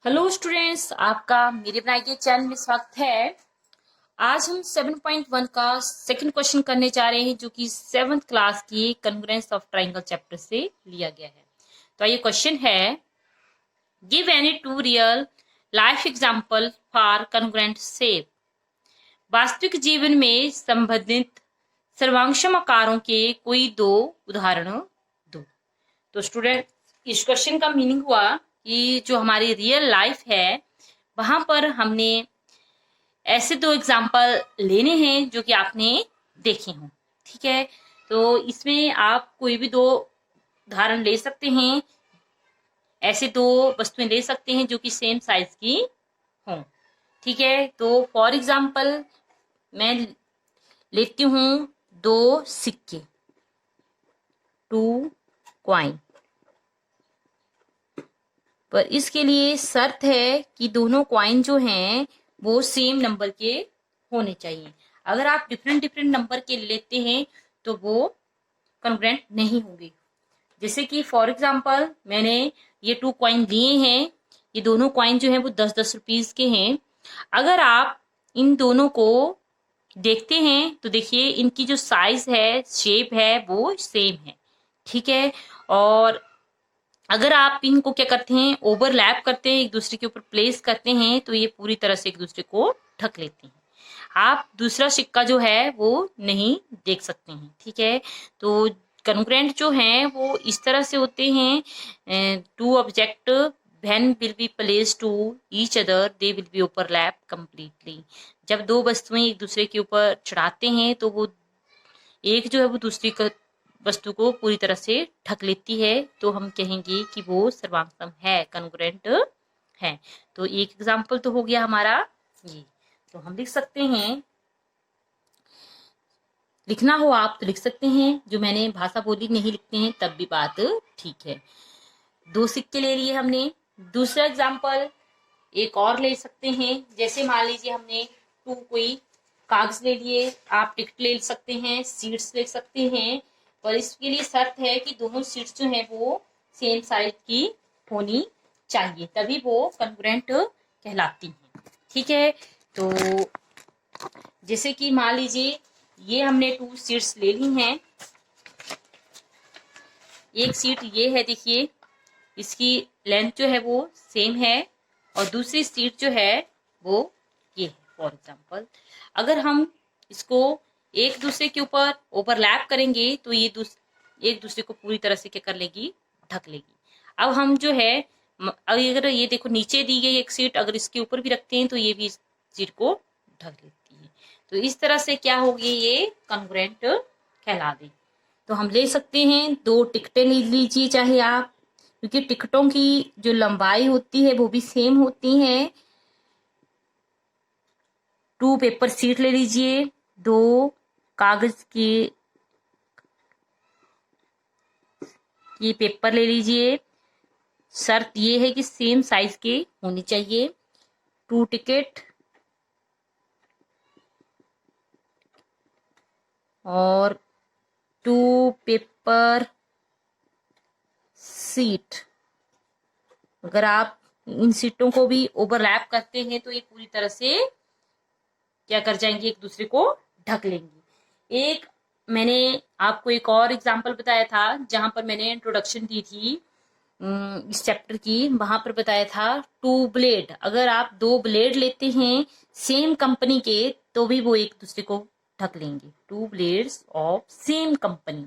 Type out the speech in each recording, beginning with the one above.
Hello students, आपका मेरे बनाए गए चैनल में स्वागत है। आज हम 7.1 का सेकंड क्वेश्चन करने जा रहे हैं, जो कि 7th क्लास की कॉन्ग्रुएंस ऑफ ट्रायंगल चैप्टर से लिया गया है। तो ये क्वेश्चन है, give any two real life example for congruent shape. वास्तविक जीवन में संबंधित सर्वांगसम आकारों के कोई दो उदाहरण दो। तो स्टूडेंट, इस क्वेश्चन का मीनिंग हुआ कि जो हमारी रियल लाइफ है वहां पर हमने ऐसे दो एग्जाम्पल लेने हैं जो कि आपने देखे हों। ठीक है, तो इसमें आप कोई भी दो उदाहरण ले सकते हैं, ऐसे दो वस्तुएं ले सकते हैं जो कि सेम साइज की हों। ठीक है, तो फॉर एग्जाम्पल मैं लेती हूं दो सिक्के, 2 कॉइन। पर इसके लिए शर्त है कि दोनों कॉइन जो हैं वो सेम नंबर के होने चाहिए। अगर आप डिफरेंट डिफरेंट नंबर के लेते हैं तो वो कॉन्ग्रुएंट नहीं होंगे। जैसे कि फॉर एग्जांपल मैंने ये 2 कॉइन लिए हैं, ये दोनों कॉइन जो हैं वो 10-10 रुपीज के हैं। अगर आप इन दोनों को देखते हैं तो देखिए इनकी जो साइज है, शेप है, वो सेम है। ठीक है, और अगर आप इनको क्या करते हैं, ओवरलैप करते हैं, एक दूसरे के ऊपर प्लेस करते हैं, तो ये पूरी तरह से एक दूसरे को ढक लेते हैं। आप दूसरा सिक्का जो है वो नहीं देख सकते हैं। ठीक है, तो कॉन्ग्रुएंट जो हैं वो इस तरह से होते हैं, two object when will be place to each other they will be overlap completely. जब दो वस्तुएं एक दूसरे के ऊपर चढ़ाते हैं तो वो एक जो है वो दूसरी वस्तु को पूरी तरह से ढक लेती है, तो हम कहेंगे कि वो सर्वांगसम है, कॉन्ग्रुएंट है। तो एक एग्जाम्पल तो हो गया हमारा ये। तो हम लिख सकते हैं, लिखना हो आप तो लिख सकते हैं, जो मैंने भाषा बोली नहीं लिखते हैं तब भी बात ठीक है। दो सिक्के ले लिए हमने। दूसरा एग्जाम्पल एक और ले सकते हैं, जैसे मान लीजिए हमने कोई कागज ले लिए, आप टिकट ले सकते हैं, सीट्स ले सकते हैं, पर इसके लिए शर्त है कि दोनों सीट्स जो हैं वो सेम साइज की होनी चाहिए, तभी वो कॉन्ग्रुएंट कहलाती हैं। ठीक है, तो जैसे कि मान लीजिए ये हमने 2 सीट्स ले ली हैं। एक सीट ये है, देखिए इसकी लेंथ जो है वो सेम है, और दूसरी सीट जो है वो ये है। फॉर एग्जाम्पल अगर हम इसको एक दूसरे के ऊपर ओवरलैप करेंगे तो ये एक दूसरे को पूरी तरह से क्या कर लेगी, ढक लेगी। अब हम जो है, अगर ये देखो नीचे दी गई एक सीट अगर इसके ऊपर भी रखते हैं तो ये भी सीट को ढक लेती है। तो इस तरह से क्या होगी, ये कॉन्ग्रुएंट कहला दे। तो हम ले सकते हैं 2 टिकटें ले लीजिए चाहे आप, क्योंकि टिकटों की जो लंबाई होती है वो भी सेम होती है। 2 पेपर सीट ले लीजिए, 2 कागज के ये पेपर ले लीजिए। शर्त ये है कि सेम साइज के होनी चाहिए। 2 टिकट और 2 पेपर सीट। अगर आप इन सीटों को भी ओवरलैप करते हैं तो ये पूरी तरह से क्या कर जाएंगे, एक दूसरे को ढक लेंगे। एक मैंने आपको एक और एग्जांपल बताया था जहां पर मैंने इंट्रोडक्शन दी थी इस चैप्टर की, वहां पर बताया था 2 ब्लेड। अगर आप 2 ब्लेड लेते हैं सेम कंपनी के तो भी वो एक दूसरे को ढक लेंगे। 2 blades of same company,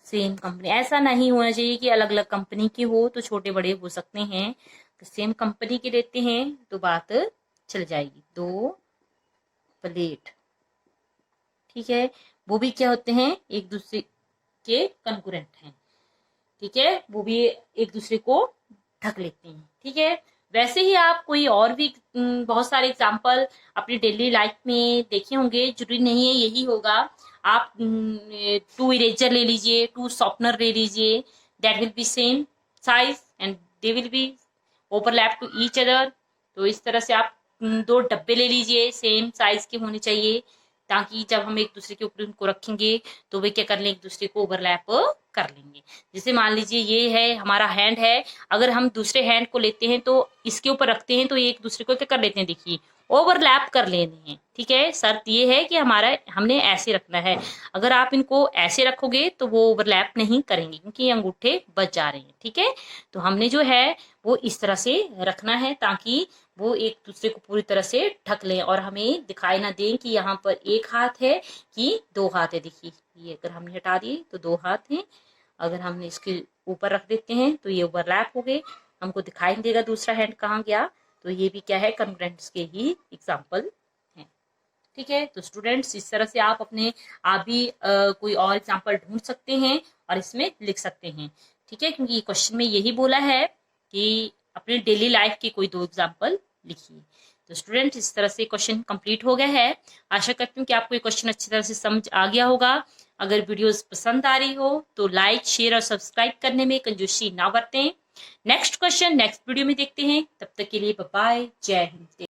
same company. ऐसा नहीं होना चाहिए कि अलग अलग कंपनी के हो, तो छोटे बड़े हो सकते हैं। तो सेम कंपनी के लेते हैं तो बात चल जाएगी। 2 प्लेट, ठीक है, वो भी क्या होते हैं, एक दूसरे के कॉन्ग्रुएंट हैं। ठीक है, वो भी एक दूसरे को ढक लेते हैं। ठीक है, वैसे ही आप कोई और भी बहुत सारे एग्जाम्पल अपनी डेली लाइफ में देखे होंगे, जरूरी नहीं है यही होगा। आप 2 इरेजर ले लीजिए, 2 शॉर्पनर ले लीजिए, that will be same size and they will be overlap to each other. तो इस तरह से आप 2 डब्बे ले लीजिए, सेम साइज के होने चाहिए, ताकि जब हम एक दूसरे के ऊपर उनको रखेंगे तो वे क्या कर लें, एक दूसरे को ओवरलैप कर लेंगे। जैसे मान लीजिए ये है हमारा हैंड है, अगर हम दूसरे हैंड को लेते हैं तो इसके ऊपर रखते हैं तो ये एक दूसरे को क्या कर लेते हैं, देखिए ओवरलैप कर लेते हैं। ठीक है, शर्त ये है कि हमने ऐसे रखना है। अगर आप इनको ऐसे रखोगे तो वो ओवरलैप नहीं करेंगे क्योंकि ये अंगूठे बच जा रहे हैं। ठीक है, तो हमने जो है वो इस तरह से रखना है ताकि वो एक दूसरे को पूरी तरह से ढक लें और हमें दिखाई ना दें कि यहाँ पर एक हाथ है कि दो हाथ है। देखिए ये अगर हमने हटा दिए तो दो हाथ हैं, अगर हमने इसके ऊपर रख देते हैं तो ये ओवरलैप हो गए, हमको दिखाई नहीं देगा दूसरा हैंड कहाँ गया। तो ये भी क्या है, कॉन्ग्रुएंट्स के ही एग्जाम्पल हैं। ठीक है, तो स्टूडेंट्स इस तरह से आप भी कोई और एग्जाम्पल ढूंढ सकते हैं और इसमें लिख सकते हैं। ठीक है, क्योंकि क्वेश्चन में यही बोला है कि अपने डेली लाइफ के कोई 2 एग्जाम्पल लिखिए। तो स्टूडेंट इस तरह से क्वेश्चन कंप्लीट हो गया है। आशा करती हूँ कि आपको ये क्वेश्चन अच्छी तरह से समझ आ गया होगा। अगर वीडियोस पसंद आ रही हो तो लाइक, शेयर और सब्सक्राइब करने में कंजूसी ना बरतें। नेक्स्ट क्वेश्चन नेक्स्ट वीडियो में देखते हैं, तब तक के लिए बाय बाय, जय हिंद।